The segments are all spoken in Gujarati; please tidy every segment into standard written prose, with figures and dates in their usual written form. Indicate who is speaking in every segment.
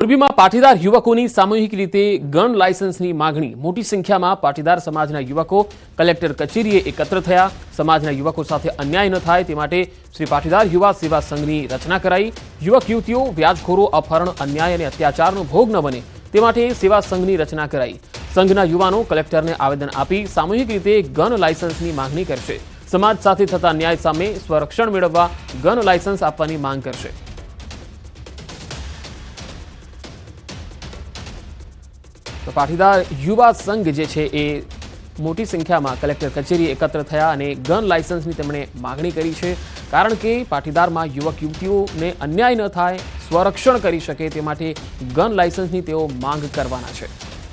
Speaker 1: મોરબીમાં પાટીદાર યુવકોની સામૂહિક રીતે ગન લાયસન્સની માંગણી મોટી સંખ્યામાં પાટીદાર સમાજના યુવકો કલેક્ટર કચેરીએ એકત્ર થયા। સમાજના યુવકો સાથે અન્યાય ન થાય તે માટે શ્રી પાટીદાર યુવા સેવા સંઘની રચના કરાઈ। યુવક યુવતીઓ વ્યાજખોરો અપહરણ અન્યાય અને અત્યાચારનો ભોગ ન બને તે માટે સેવા સંઘની રચના કરાઈ। સંઘના યુવાનો કલેક્ટરને આવેદન આપી સામૂહિક રીતે ગન લાયસન્સની માંગણી કરશે। સમાજ સાથે થતા અન્યાય સામે સ્વરક્ષણ મેળવવા ગન લાયસન્સ આપવાની માંગ કરશે। તો પાટીદાર યુવા સંઘ જે છે એ મોટી સંખ્યામાં કલેક્ટર કચેરી એકત્ર થયા અને ગન લાયસન્સની તેમણે માંગણી કરી છે, કારણ કે પાટીદારમાં યુવક યુવતીઓને અન્યાય ન થાય, સ્વરક્ષણ કરી શકે તે માટે ગન લાયસન્સની તેઓ માંગ કરવાના છે।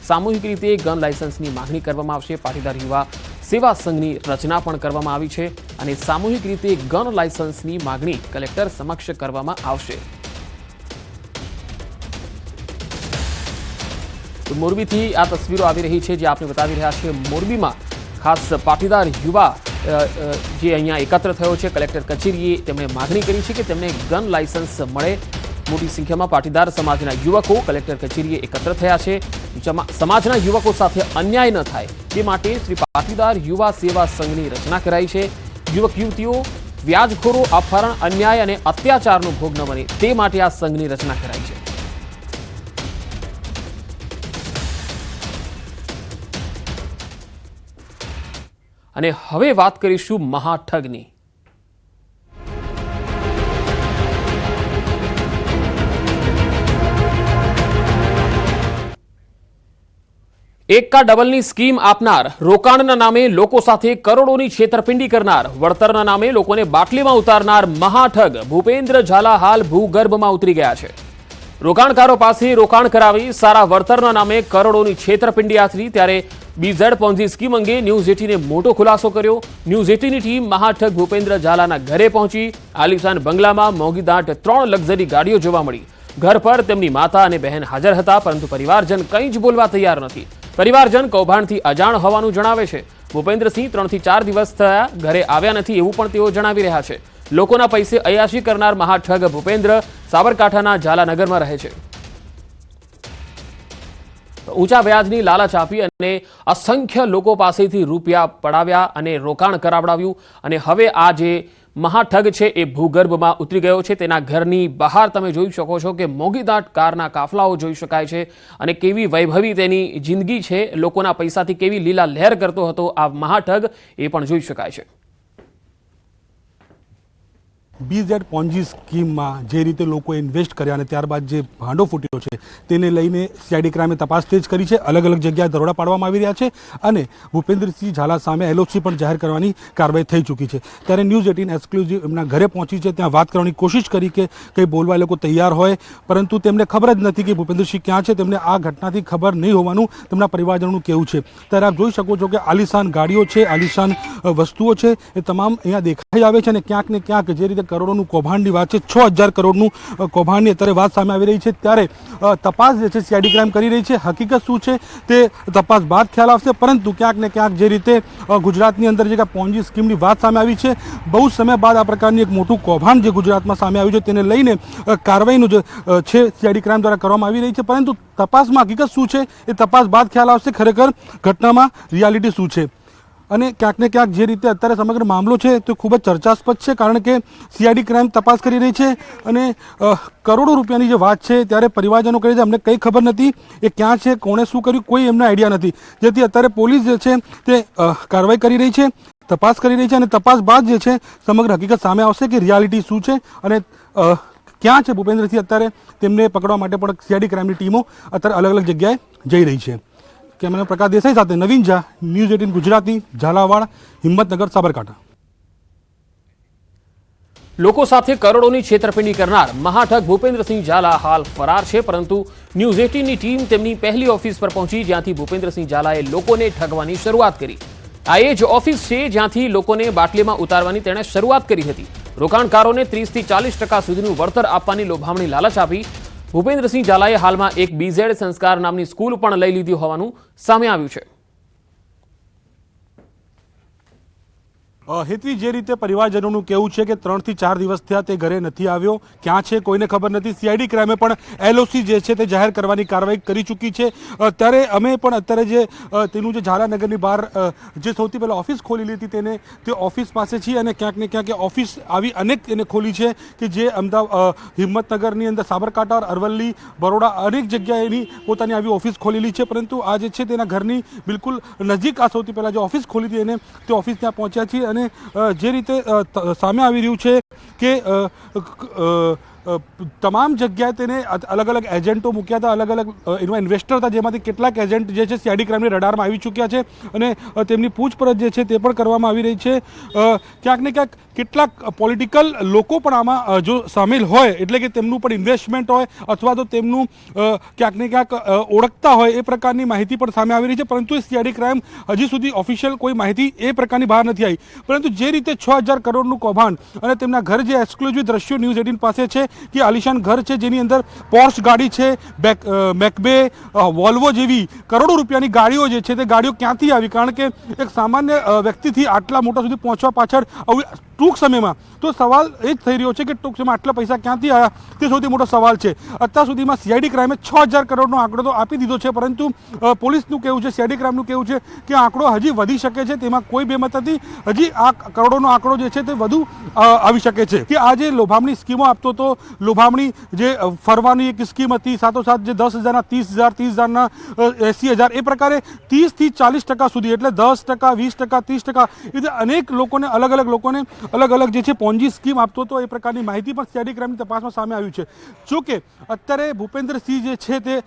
Speaker 1: સામૂહિક રીતે ગન લાયસન્સની માંગણી કરવામાં આવશે। પાટીદાર યુવા સેવા સંઘની રચના પણ કરવામાં આવી છે અને સામૂહિક રીતે ગન લાયસન્સની માંગણી કલેક્ટર સમક્ષ કરવામાં આવશે। મોરબીથી આ તસવીરો આવી રહી છે જે આપને બતાવી રહ્યા છે। મોરબીમાં ખાસ પાટીદાર યુવા જે અહીંયા એકત્ર થયો છે કલેક્ટર કચેરીએ તેમણે માંગણી કરી છે કે તેમને ગન લાયસન્સ મળે। મોટી સંખ્યામાં પાટીદાર સમાજના યુવકો કલેક્ટર કચેરીએ એકત્ર થયા છે। સમાજના યુવકો સાથે અન્યાય ન થાય તે માટે શ્રી પાટીદાર યુવા સેવા સંઘની રચના કરાઈ છે। યુવક યુવતીઓ વ્યાજખોરો અપહરણ અન્યાય અને અત્યાચારનો ભોગ ન બને તે માટે આ સંઘની રચના કરાઈ છે। અને હવે વાત કરીશું મહાઠગની। એક કા ડબલની સ્કીમ આપનાર, રોકાણના નામે લોકો સાથે કરોડોની છેતરપિંડી કરનાર, વળતરના નામે લોકોને બાટલીમાં ઉતારનાર મહાઠગ ભૂપેન્દ્ર ઝાલા હાલ ભૂગર્ભમાં ઉતરી ગયા છે। રોકાણકારો પાસે રોકાણ કરાવી સારા વળતરના નામે કરોડોની છેતરપિંડી આચરી ત્યારે બીઝેડ પોન્ઝી સ્કીમ અંગે ન્યૂઝ 18એ મોટો ખુલાસો કર્યો। ન્યૂઝ 18ની ટીમ મહાઠગ ભૂપેન્દ્ર ઝાલાના ઘરે પહોંચી। આલિશાન બંગલામાં મોંઘીદાટ 3 લક્ઝરી ગાડીઓ જોવા મળી। ઘર પર તેમની માતા અને બહેન હાજર હતા, પરંતુ પરિવારજન કંઈ જ બોલવા તૈયાર નથી। પરિવારજન કૌભાંડથી અજાણ હોવાનું જણાવે છે। ભૂપેન્દ્રસિંહ 3 થી 4 દિવસ થયા ઘરે આવ્યા નથી એવું પણ તેઓ જણાવી રહ્યા છે। લોકોના પૈસે અયાશી કરનાર મહાઠગ ભૂપેન્દ્ર સાબરકાંઠાના ઝાલાનગરમાં રહે છે। ઊંચા વ્યાજની લાલચ આપી અને અસંખ્ય લોકો પાસેથી રૂપિયા પડાવ્યા અને રોકાણ કરાવડાવ્યું અને હવે આ જે મહાઠગ છે એ ભૂગર્ભમાં ઉતરી ગયો છે। તેના ઘરની બહાર તમે જોઈ શકો છો કે મોંઘીદાટ કારના કાફલાઓ જોઈ શકાય છે અને કેવી વૈભવી તેની જિંદગી છે, લોકોના પૈસાથી કેવી લીલા લહેર કરતો હતો આ મહાઠગ એ પણ જોઈ શકાય છે।
Speaker 2: બીઝેડ પોન્જી સ્કીમમાં જે રીતે લોકોએ ઇન્વેસ્ટ કર્યા અને ત્યારબાદ જે ભાંડો ફૂટ્યો છે તેને લઈને સીઆઈડી ક્રાઇમે તપાસ તેજ કરી છે। અલગ અલગ જગ્યાએ દરોડા પાડવામાં આવી રહ્યા છે અને ભૂપેન્દ્રસિંહ ઝાલા સામે એલઓસી પણ જાહેર કરવાની કાર્યવાહી થઈ ચૂકી છે। ત્યારે ન્યૂઝ 18 એક્સક્લુઝિવ એમના ઘરે પહોંચી છે, ત્યાં વાત કરવાની કોશિશ કરી કે કંઈ બોલવા એ લોકો તૈયાર હોય, પરંતુ તેમને ખબર જ નથી કે ભૂપેન્દ્રસિંહ ક્યાં છે। તેમને આ ઘટનાથી ખબર નહીં હોવાનું તેમના પરિવારજનોનું કહેવું છે। ત્યારે આપ જોઈ શકો છો કે આલિશાન ગાડીઓ છે, આલિશાન વસ્તુઓ છે, એ તમામ અહીંયા દેખાઈ આવે છે અને ક્યાંક ને ક્યાંક જે રીતે કરોડોનું કૌભાંડની વાત છે, 6000 કરોડનું કૌભાંડની અત્યારે વાત સામે આવી રહી છે। ત્યારે તપાસ જે છે સીઆઈડી ક્રાઇમ કરી રહી છે। હકીકત શું છે તે તપાસ બાદ ખ્યાલ આવશે, પરંતુ ક્યાંક ને ક્યાંક જે રીતે ગુજરાતની અંદર જે પોન્જી સ્કીમની વાત સામે આવી છે, બહુ સમય બાદ આ પ્રકારની એક મોટું કૌભાંડ જે ગુજરાતમાં સામે આવ્યું છે તેને લઈને કાર્યવાહીનું જે છે સીઆઈડી ક્રાઇમ દ્વારા કરવામાં આવી રહી છે, પરંતુ તપાસમાં હકીકત શું છે એ તપાસ બાદ ખ્યાલ આવશે ખરેખર ઘટનામાં રિયાલિટી શું છે। અને ક્યાંક ને ક્યાંક જે રીતે અત્યારે સમગ્ર મામલો છે તે ખૂબ જ ચર્ચાસ્પદ છે, કારણ કે સીઆઈડી ક્રાઇમ તપાસ કરી રહી છે અને કરોડો રૂપિયાની જે વાત છે ત્યારે પરિવારજનો કહે છે અમને કંઈ ખબર નથી એ ક્યાં છે, કોણે શું કર્યું, કોઈ એમને આઈડિયા નથી। જેથી અત્યારે પોલીસ જે છે તે કાર્યવાહી કરી રહી છે, તપાસ કરી રહી છે અને તપાસ બાદ જે છે સમગ્ર હકીકત સામે આવશે કે રિયાલિટી શું છે અને ક્યાં છે ભૂપેન્દ્રસિંહ। અત્યારે તેમને પકડવા માટે પણ સીઆઈડી ક્રાઇમની ટીમો અત્યારે અલગ અલગ જગ્યાએ જઈ રહી છે। કેમેરામેન પ્રકાશ દેસાઈ સાથે નવીન ઝા, ન્યૂઝ 18 ગુજરાતી, ઝાલાવાડ, હિંમતનગર, સાબરકાંઠા।
Speaker 1: લોકો સાથે કરોડોની છેતરપિંડી કરનાર મહાઠગ ભૂપેન્દ્રસિંહ ઝાલા હાલ ફરાર છે, પરંતુ ન્યૂઝ 18ની ટીમ તેમની પહેલી ઓફિસ પર પહોંચી જ્યાંથી ભૂપેન્દ્રસિંહ ઝાલાએ લોકોને ઠગવાની શરૂઆત કરી। આ એ જ ઓફિસ છે જ્યાંથી લોકોને બાટલીમાં ઉતારવાની તેણે શરૂઆત કરી હતી। રોકાણકારોને 30 થી 40% સુધીનું વળતર આપવાની લોભામણી લાલચ આપી ભૂપેન્દ્રસિંહ ઝાલાએ હાલમાં એક બીઝેડ સંસ્કાર નામની સ્કૂલ પણ લઈ લીધી હોવાનું સામે આવ્યું છે।
Speaker 2: હેતવી, જે રીતે પરિવારજનોનું કહેવું છે કે 3 થી 4 દિવસ થયા તે ઘરે નથી આવ્યો, ક્યાં છે કોઈને ખબર નથી. સીઆઈડી ક્રાઇમે પણ એલઓસી જે છે તે જાહેર કરવાની કાર્યવાહી કરી ચૂકી છે. ત્યારે અમે પણ અત્યારે જે તેનું જે ઝાલાનગરની બહાર જે સૌથી પહેલાં ઓફિસ ખોલેલી હતી તે ઓફિસ પાસે છીએ અને ક્યાંક ને ક્યાંક ઓફિસ આવી અનેક એને ખોલી છે કે જે હિંમતનગરની અંદર, સાબરકાંઠા, અરવલ્લી, બરોડા અનેક જગ્યાએ એની પોતાની આવી ઓફિસ ખોલેલી છે. પરંતુ આ જે છે તેના ઘરની બિલકુલ નજીક આ સૌથી પહેલાં જે ઓફિસ ખોલી હતી એને તે ઓફિસ ત્યાં પહોંચ્યા છીએ અને જે રીતે સામે આવી રહ્યું છે કે તમામ જગ્યાએ તેને અલગ અલગ એજન્ટો મૂક્યા હતા, અલગ અલગ એમાં ઇન્વેસ્ટર હતા, જેમાંથી કેટલાક એજન્ટ જે છે સીઆઈડી ક્રાઇમની રડારમાં આવી ચૂક્યા છે અને તેમની પૂછપરછ જે છે તે પણ કરવામાં આવી રહી છે. ક્યાંક ને ક્યાંક કેટલાક પોલિટિકલ લોકો પણ આમાં જો સામેલ હોય, એટલે કે તેમનું પણ ઇન્વેસ્ટમેન્ટ હોય અથવા તો તેમનું ક્યાંક ને ક્યાંક ઓળખતા હોય એ પ્રકારની માહિતી પણ સામે આવી રહી છે. પરંતુ સીઆઈડી ક્રાઇમ હજી સુધી ઓફિશિયલ કોઈ માહિતી એ પ્રકારની બહાર નથી આવી. પરંતુ જે રીતે 6,000 કરોડનું કૌભાંડ અને તેમના ઘર જે એક્સક્લુઝિવ દ્રશ્યો ન્યૂઝ 18 પાસે છે કે આલિશાન ઘર છે, જેની અંદર પોર્શ ગાડી છે, મેકબે, વોલ્વો જેવી કરોડો રૂપિયાની ગાડીઓ જે છે તે ગાડીઓ ક્યાંથી આવી? કારણ કે એક સામાન્ય વ્યક્તિથી આટલા મોટા સુધી પહોંચવા પાછળ ટૂંક સમયમાં તો સવાલ એ જ થઈ રહ્યો છે કે ટૂંક સમયમાં આટલા પૈસા ક્યાંથી આવ્યા તે સૌથી મોટો સવાલ છે. અત્યાર સુધીમાં સીઆઈડી ક્રાઇમે 6,000 કરોડનો આંકડો તો આપી દીધો છે, પરંતુ પોલીસનું કહેવું છે, સીઆઈડી ક્રાઇમનું કહેવું છે કે આંકડો હજી વધી શકે છે. તેમાં કોઈ બેમત નથી. હજી આ કરોડોનો આંકડો જે છે તે વધુ આવી શકે છે. કે આ જે લોભામણી સ્કીમો આપતો હતો, લોભામણી જે ફરવાની એક સ્કીમ હતી, સાથોસાથ જે 10,000ના 30,000, 30,000ના 80,000, એ પ્રકારે 30 થી 40% સુધી, એટલે 10%, 20%, 30%, એટલે અનેક લોકોને, અલગ અલગ લોકોને અલગ અલગ જે છે પોન્જી સ્કીમ આપતો હતો. એ પ્રકારની માહિતી પણ સીઆઈડી ક્રાઇમની તપાસમાં સામે આવ્યું છે. જોકે અત્યારે ભૂપેન્દ્રસિંહ જે છે તે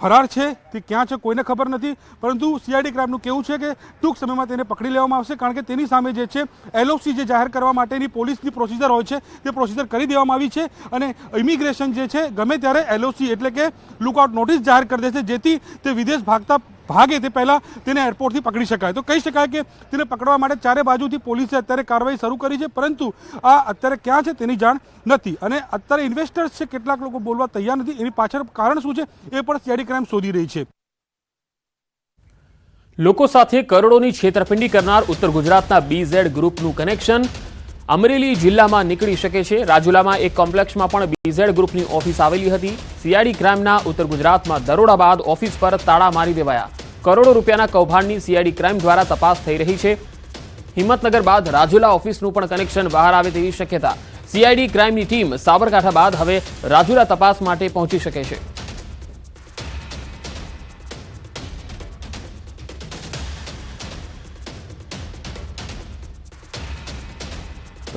Speaker 2: ફરાર છે, તે ક્યાં છે કોઈને ખબર નથી. પરંતુ સીઆઈડી ક્રાઇમનું કહેવું છે કે ટૂંક સમયમાં તેને પકડી લેવામાં આવશે, કારણ કે તેની સામે જે છે એલઓસી જે જાહેર કરવા માટેની પોલીસની પ્રોસિજર હોય છે તે પ્રોસિજર કરી દેવામાં આવી છે અને ઇમિગ્રેશન જે છે ગમે ત્યારે એલઓસી એટલે કે લુકઆઉટ નોટિસ જાહેર કરી દેશે, જેથી તે વિદેશ ભાગે તે પહેલાં તેને એરપોર્ટથી પકડી શકાય. તો કહી શકાય કે તેને પકડવા માટે ચારે બાજુથી પોલીસે અત્યારે કાર્યવાહી શરૂ કરી છે, પરંતુ આ અત્યારે ક્યાં છે તેની જાણ નથી. અને અત્યારે ઇન્વેસ્ટર્સ છે, કેટલાક લોકો બોલવા તૈયાર નથી. એની પાછળ કારણ શું છે એ પણ સીઆઈડી ક્રાઇમ શોધી રહી છે.
Speaker 1: લોકો સાથે કરોડોની છેતરપિંડી કરનાર ઉત્તર ગુજરાતના બીઝેડ ગ્રુપનું કનેક્શન અમરેલી જિલ્લામાં નીકળી શકે છે. રાજુલામાં એક કોમ્પ્લેક્સમાં પણ બીઝેડ ગ્રુપની ઓફિસ આવેલી હતી. સીઆઈડી ક્રાઇમના ઉત્તર ગુજરાતમાં દરોડા બાદ ઓફિસ પર તાળા મારી દેવાયા. કરોડો રૂપિયાના કૌભાંડની સીઆઈડી ક્રાઇમ દ્વારા તપાસ થઈ રહી છે. હિંમતનગર બાદ રાજુલા ઓફિસનું પણ કનેક્શન બહાર આવે તેવી શક્યતા. સીઆઈડી ક્રાઇમની ટીમ સાબરકાંઠા બાદ હવે રાજુલા તપાસ માટે પહોંચી શકે છે.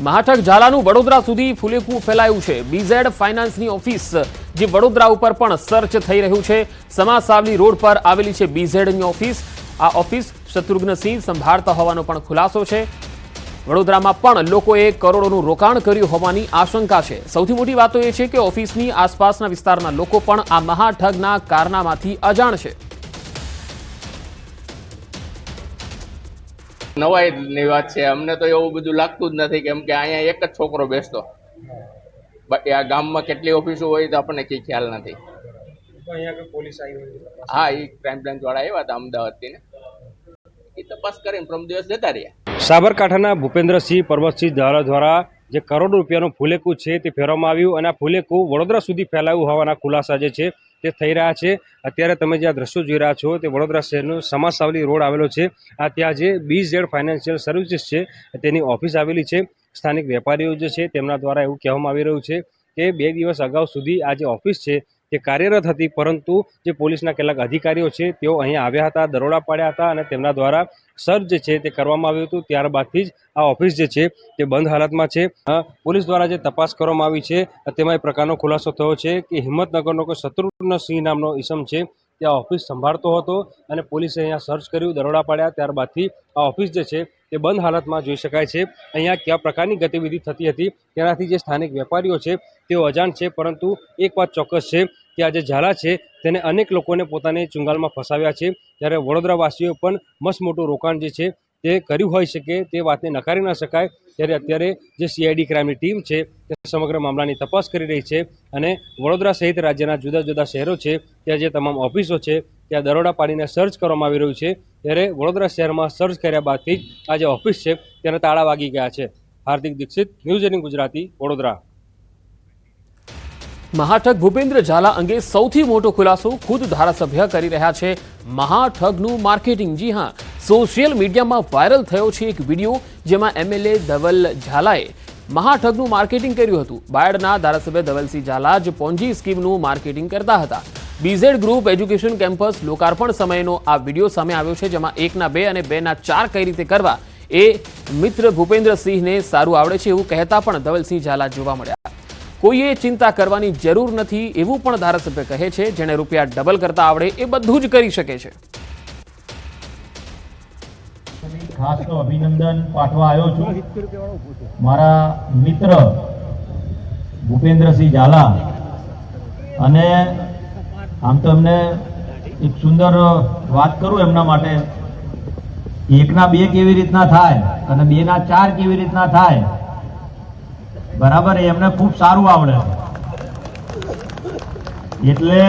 Speaker 1: મહાઠગ ઝાલાનું વડોદરા સુધી ફૂલેકું ફેલાયું છે. બીઝેડ ફાઇનાન્સની ઓફિસ જે વડોદરા ઉપર પણ સર્ચ થઈ રહ્યું છે. સમાસાવલી રોડ પર આવેલી છે બીઝેડની ઓફિસ. આ ઓફિસ શત્રુઘ્નસિંહ સંભાળતા હોવાનો પણ ખુલાસો છે. વડોદરામાં પણ લોકોએ કરોડોનું રોકાણ કર્યું હોવાની આશંકા છે. સૌથી મોટી વાત તો એ છે કે ઓફિસની આસપાસના વિસ્તારના લોકો પણ આ મહાઠગના કારનામાથી અજાણ છે.
Speaker 3: નવાઈની વાત છે. અમને તો એવું બધું લાગતું જ નથી, કેમ કે અહીંયા એક જ છોકરો બેસતો. બાકી આ ગામમાં કેટલી ઓફિસો હોય તો આપણને કઈ ખ્યાલ નથી. હા, એ ક્રાઇમ બ્રાન્ચ વાળા આવ્યા હતા અમદાવાદથી ને એ તપાસ કરીને પ્રમ દિવસ જતા રહ્યા.
Speaker 4: સાબરકાંઠાના ભૂપેન્દ્રસિંહ પરબતસિંહ ઝાલા દ્વારા જે કરોડો રૂપિયાનું ફૂલેકું છે તે ફેરવવામાં આવ્યું અને આ ફૂલેકું વડોદરા સુધી ફેલાયું હોવાના ખુલાસા જે છે તે થઈ રહ્યા છે. અત્યારે તમે જે આ દ્રશ્યો જોઈ રહ્યા છો તે વડોદરા શહેરનો સમાસાવલી રોડ આવેલો છે. આ ત્યાં જે બીઝેડ ફાઇનાન્શિયલ સર્વિસીસ છે તેની ઓફિસ આવેલી છે. સ્થાનિક વેપારીઓ જે છે તેમના દ્વારા એવું કહેવામાં આવી રહ્યું છે કે 2 દિવસ અગાઉ સુધી આ જે ઓફિસ છે તે કાર્યરત હતી, પરંતુ જે પોલીસના કેટલાક અધિકારીઓ છે તેઓ અહીંયા આવ્યા હતા, દરોડા પાડ્યા હતા અને તેમના દ્વારા સર્ચ જે છે તે કરવામાં આવ્યું હતું. ત્યારબાદથી જ આ ઓફિસ જે છે તે બંધ હાલતમાં છે. પોલીસ દ્વારા જે તપાસ કરવામાં આવી છે તેમાં એ પ્રકારનો ખુલાસો થયો છે કે હિંમતનગરનો કોઈ શત્રુઘ્નસિંહ નામનો ઈસમ છે ત્યાં ઓફિસ સંભાળતો હતો અને પોલીસે અહીંયા સર્ચ કર્યું, દરોડા પાડ્યા. ત્યારબાદથી આ ઓફિસ જે છે તે બંધ હાલતમાં જોઈ શકાય છે. અહીંયા કયા પ્રકારની ગતિવિધિ થતી હતી તેનાથી જે સ્થાનિક વેપારીઓ છે તેઓ અજાણ છે. પરંતુ એક વાત ચોક્કસ છે કે આ જે ઝાલા છે તેને અનેક લોકોને પોતાની ચુંગાલમાં ફસાવ્યા છે. ત્યારે વડોદરાવાસીઓ પણ મસ્ત મોટું રોકાણ જે છે તે કર્યું હોઈ શકે તે વાતને નકારી ન શકાય. ત્યારે અત્યારે જે સીઆઈડી ક્રાઇમની ટીમ છે તે સમગ્ર મામલાની તપાસ કરી રહી છે અને વડોદરા સહિત રાજ્યના જુદા જુદા શહેરો છે ત્યાં જે તમામ ઓફિસો છે ત્યાં દરોડા પાડીને સર્ચ કરવામાં આવી રહ્યું છે. ત્યારે વડોદરા શહેરમાં સર્ચ કર્યા બાદથી જ આ જે ઓફિસ છે તેને તાળા વાગી ગયા છે. હાર્દિક દીક્ષિત, ન્યૂઝ 18 ગુજરાતી, વડોદરા.
Speaker 1: મહાઠગ ભૂપેન્દ્ર ઝાલા અંગે સૌથી મોટો ખુલાસો ખુદ ધારાસભ્ય કરી રહ્યા છે. મહાઠગનું માર્કેટિંગ. જી હા, સોશિયલ મીડિયામાં વાયરલ થયો છે એક વિડીયો જેમાં એમએલએ ધવલ ઝાલાએ મહાઠગનું માર્કેટિંગ કર્યું હતું. બાયડના ધારાસભ્ય ધવલસિંહ ઝાલા જ પોન્જી સ્કીમનું માર્કેટિંગ કરતા હતા. બીઝેડ ગ્રુપ એજ્યુકેશન કેમ્પસ લોકાર્પણ સમયનો આ વિડીયો સામે આવ્યો છે, જેમાં 1ના 2 અને 2ના 4 કઈ રીતે કરવા એ મિત્ર ભૂપેન્દ્રસિંહને સારું આવડે છે એવું કહેતા પણ ધવલસિંહ ઝાલા જોવા મળ્યા. કોઈએ ચિંતા કરવાની જરૂર નથી એવું પણ ધારાસભ્ય કહે છે. જેને રૂપિયા ડબલ કરતા આવડે એ બધું જ કરી શકે છે.
Speaker 5: ખાસ તો અભિનંદન પાઠવા આવ્યો છું મારા મિત્ર ભૂપેન્દ્રસિંહ ઝાલા. અને આમ તો એમને એક સુંદર વાત કરું એમના માટે, 1ના 2 કેવી રીતના થાય અને 2ના 4 કેવી રીતના થાય, બરાબર, એમને ખૂબ સારું આવડે. એટલે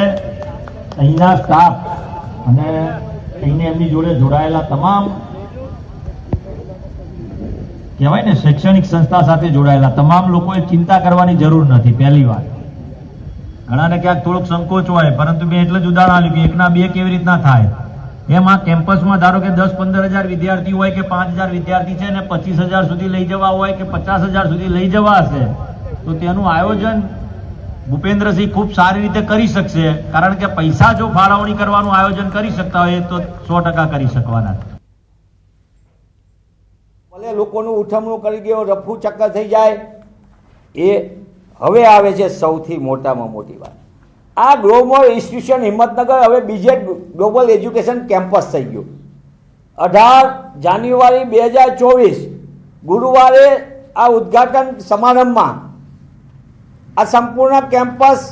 Speaker 5: અહીંના સ્ટાફ અને અહીંને એમની જોડે જોડાયેલા તમામ કહેવાય ને શૈક્ષણિક સંસ્થા સાથે જોડાયેલા તમામ લોકોએ ચિંતા કરવાની જરૂર નથી. પહેલી વાત, ઘણાને ક્યાંક થોડોક સંકોચ હોય, પરંતુ મેં એટલે જ ઉદાહરણ આપ્યું કે 1ના 2 કેવી રીતના થાય. એમ આ કેમ્પસમાં ધારો કે 10-15 હજાર વિદ્યાર્થી હોય કે 5,000 વિદ્યાર્થી છે ને 25,000 સુધી લઈ જવા હોય કે 50,000 સુધી લઈ જવા હશે, તો તેનું આયોજન ભૂપેન્દ્રસિંહ ખૂબ સારી રીતે કરી શકશે. કારણ કે પૈસા જો ફાળવણી કરવાનું આયોજન કરી શકતા હોય તો 100% કરી શકવાના.
Speaker 6: ભલે લોકોનું ઉઠમણું કરી ગયો, રફુ ચક્કર થઈ જાય, એ હવે આવે છે સૌથી મોટામાં મોટી વાત. આ ગ્લોબલ ઇન્સ્ટિટ્યુશન હિંમતનગર હવે બીજેડ ગ્લોબલ એજ્યુકેશન કેમ્પસ થઈ ગયું. 18 જાન્યુઆરી 2024 ગુરુવારે આ ઉદ્ઘાટન સમારંભમાં આ સંપૂર્ણ કેમ્પસ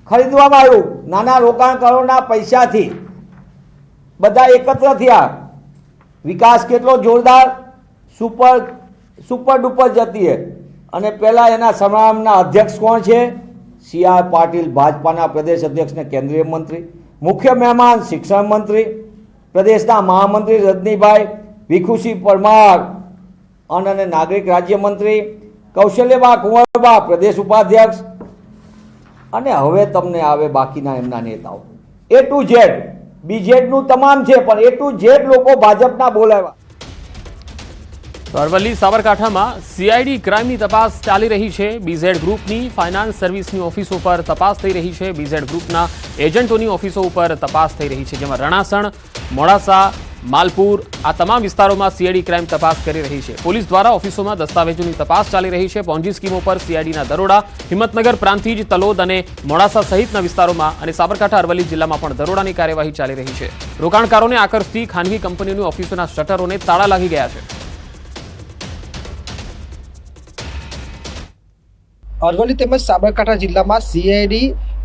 Speaker 6: ખરીદવામાં આવ્યું. નાના રોકાણકારોના પૈસાથી બધા એકત્ર થયા. વિકાસ કેટલો જોરદાર, સુપર ડુપર જતી है. અને પહેલા એના સમારંભના અધ્યક્ષ કોણ છે? CR પાટીલ, ભાજપાના પ્રદેશ અધ્યક્ષ ને કેન્દ્રીય મંત્રી. મુખ્ય મહેમાન શિક્ષણ મંત્રી, પ્રદેશના મહામંત્રી રજનીભાઈ ભીખુસિંહ પરમાર, અન્ન અને નાગરિક રાજ્યમંત્રી કૌશલ્યબા કુંવરબા, પ્રદેશ ઉપાધ્યક્ષ. અને હવે તમને આવે બાકીના એમના નેતાઓ. A to Z બીજેડનું તમામ છે, પણ A to Z લોકો ભાજપના બોલાવ્યા.
Speaker 1: અરવલ્લી સાબરકાંઠામાં CID ક્રાઇમની તપાસ ચાલી રહી છે. બીઝેડ ગ્રુપની ફાઇનાન્સ સર્વિસની ઓફિસો પર તપાસ થઈ રહી છે. બીઝેડ ગ્રુપના એજન્ટોની ઓફિસો ઉપર તપાસ થઈ રહી છે, જેમાં રણાસણ, મોડાસા, માલપુર આ તમામ વિસ્તારોમાં CID ક્રાઇમ તપાસ કરી રહી છે. પોલીસ દ્વારા ઓફિસોમાં દસ્તાવેજોની તપાસ ચાલી રહી છે. પોન્જી સ્કીમો પર CIDના દરોડા હિંમતનગર, પ્રાંતિજ, તલોદ અને મોડાસા સહિતના વિસ્તારોમાં અને સાબરકાંઠા અરવલ્લી જિલ્લામાં પણ દરોડાની કાર્યવાહી ચાલી રહી છે. રોકાણકારોને આકર્ષતી ખાનગી કંપનીઓની ઓફિસોના શટરોને તાળા લાગી ગયા છે.
Speaker 7: અરવલ્લી તેમજ સાબરકાંઠા જિલ્લામાં CID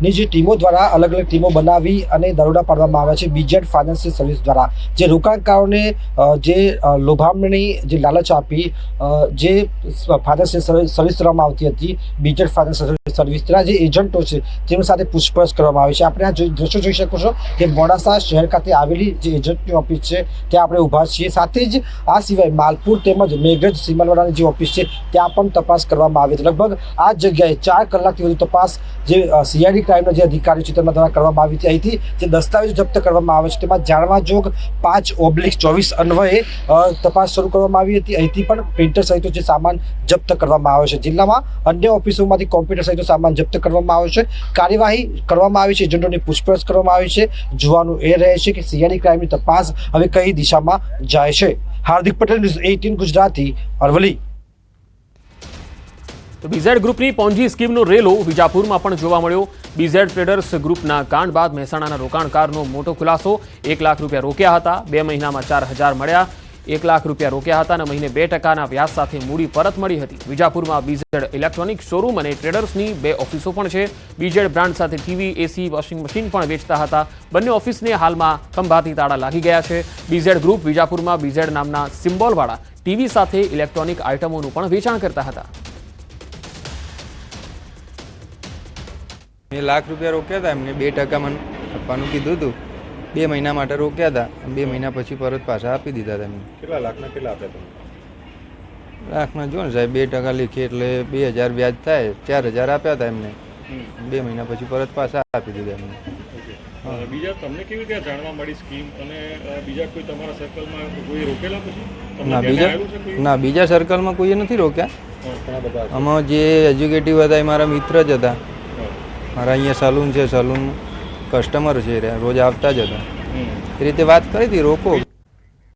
Speaker 7: ની જે ટીમો દ્વારા અલગ અલગ ટીમો બનાવી અને દરોડા પાડવામાં આવ્યા છે. બીજેડ ફાઇનાન્શિયલ સર્વિસ દ્વારા જે રોકાણકારોને જે લોભામણી જે લાલચ આપી જે ફાઇનાન્શિયલ સર્વિસ કરવામાં આવતી હતી, બીજેડ ફાઇનાન્શિયલ સર્વિસના જે એજન્ટો છે તેમની સાથે પૂછપરછ કરવામાં આવી છે. આપણે આ દ્રશ્યો જોઈ શકો છો કે મોડાસા શહેર ખાતે આવેલી જે એજન્ટની ઓફિસ છે ત્યાં આપણે ઊભા છીએ. સાથે જ આ સિવાય માલપુર તેમજ મેઘરજ સીમાલવાડાની જે ઓફિસ છે ત્યાં પણ તપાસ કરવામાં આવી હતી. લગભગ આ જગ્યાએ 4 કલાકથી વધુ તપાસ જે CID ક્રાઇમના જે અધિકારીઓ છે તેમના દ્વારા કરવામાં આવી હતી. અહીંથી જે દસ્તાવેજો જપ્ત કરવામાં આવે છે તેમાં જાણવા જોગ 5/24 અન્વયે તપાસ શરૂ કરવામાં આવી હતી. અહીંથી પણ પ્રિન્ટર સહિતનો જે સામાન જપ્ત કરવામાં આવ્યો છે. જિલ્લામાં અન્ય ઓફિસોમાંથી કોમ્પ્યુટર સહિતનો સામાન જપ્ત કરવામાં આવ્યો છે. કાર્યવાહી કરવામાં આવી છે, એજન્ટોની પૂછપરછ કરવામાં આવી છે. જોવાનું એ રહે છે કે CID ક્રાઇમની તપાસ હવે કઈ દિશામાં જાય છે. હાર્દિક પટેલ, ન્યૂઝ 18 ગુજરાતી, અરવલ્લી.
Speaker 1: તો બીઝેડ ગ્રુપની પોન્જી સ્કીમનો રેલો વિજાપુરમાં પણ જોવા મળ્યો. બીઝેડ ટ્રેડર્સ ગ્રુપના કાંડ બાદ મહેસાણાના રોકાણકારનો મોટો ખુલાસો. 1 લાખ રૂપિયા રોક્યા હતા, 2 મહિનામાં 4,000 મળ્યા. 1 લાખ રૂપિયા રોક્યા હતા અને મહિને 2% વ્યાજ સાથે મૂડી પરત મળી હતી. વિજાપુરમાં બીઝેડ ઇલેક્ટ્રોનિક શોરૂમ અને ટ્રેડર્સની 2 ઓફિસો પણ છે. બીઝેડ બ્રાન્ડ સાથે TV, AC, વોશિંગ મશીન પણ વેચતા હતા. બંને ઓફિસને હાલમાં ખંભાતી તાળા લાગી ગયા છે. બીઝેડ ગ્રુપ વિજાપુરમાં બીઝેડ નામના સિમ્બોલવાળા TV સાથે ઇલેક્ટ્રોનિક આઇટમોનું પણ વેચાણ કરતા હતા.
Speaker 8: મેં ₹1 લાખ રોક્યા હતા, એમને 2% મને આપવાનું કીધું હતું. 2 મહિના માટે રોક્યા હતા. 2 મહિના પછી પરત પાછા આપી દીધા હતા એમને.
Speaker 4: કેટલા લાખના કેટલા આપ્યા તમે?
Speaker 8: લાખના જો ને સાહેબ 2% લેખે એટલે 2000 વ્યાજ થાય, 4000 આપ્યા હતા એમને. 2 મહિના પછી પરત પાછા આપી દીધા એમને.
Speaker 9: બીજા તમને કેવી રીતે જાણવા મળી સ્કીમ અને બીજા કોઈ તમારા સર્કલમાં કોઈ રોકેલા પછી
Speaker 8: ના બીજા સર્કલમાં કોઈએ નથી રોક્યા. આમાં જે એજ્યુકેટિવ હતા એ મારા મિત્ર જ હતા. મારા અહીંયા સલૂન છે, સલૂન કસ્ટમર છે, રોજ આવતા જ હતા. એ રીતે વાત કરી હતી રોકો.